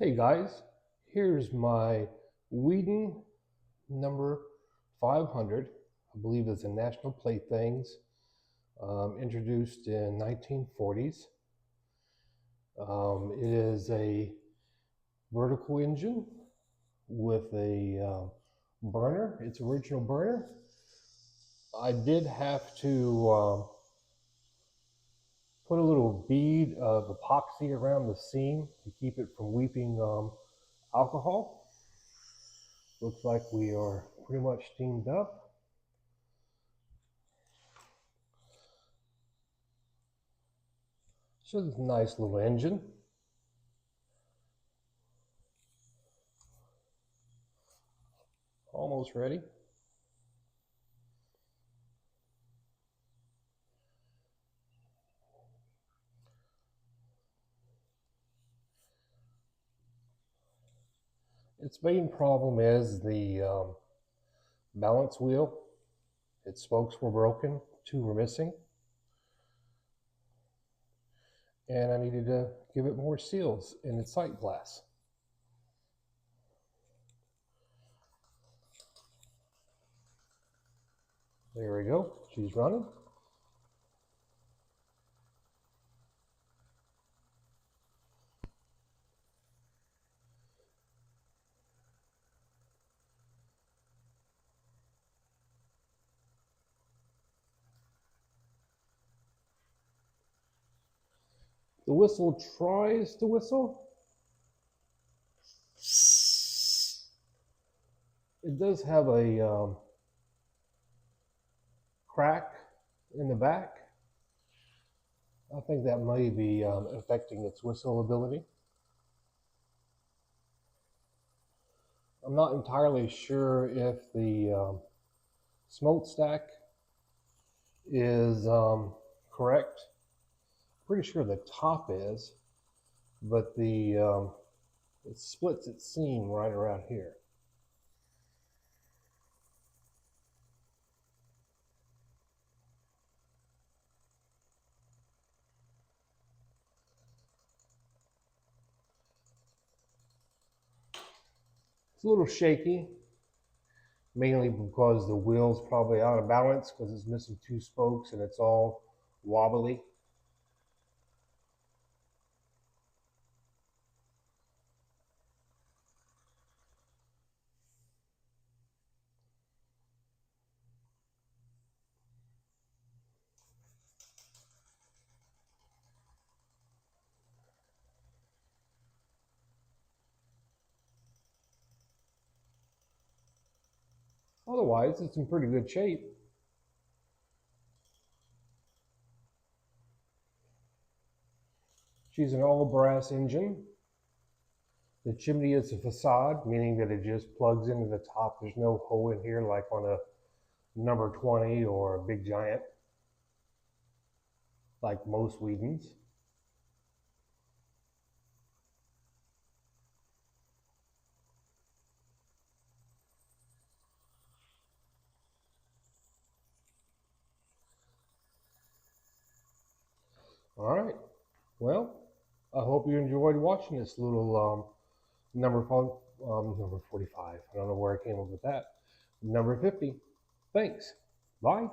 Hey guys, here's my Weeden number 500. I believe it's a National Playthings, introduced in 1940s. It is a vertical engine with a burner, its original burner. I did have to put a little bead of epoxy around the seam to keep it from weeping alcohol. Looks like we are pretty much steamed up. So this is a nice little engine. Almost ready. Its main problem is the balance wheel. Its spokes were broken, 2 were missing. And I needed to give it more seals in its sight glass. There we go, she's running. The whistle tries to whistle. It does have a crack in the back. I think that may be affecting its whistle ability. I'm not entirely sure if the smokestack is correct. Pretty sure the top is, but it splits its seam right around here. It's a little shaky, mainly because the wheel's probably out of balance because it's missing 2 spokes and it's all wobbly. Otherwise, it's in pretty good shape. She's an all brass engine. The chimney is a facade, meaning that it just plugs into the top. There's no hole in here like on a number 20 or a big giant, like most Weedens. All right. Well, I hope you enjoyed watching this little number 45. I don't know where I came up with that. Number 50. Thanks. Bye.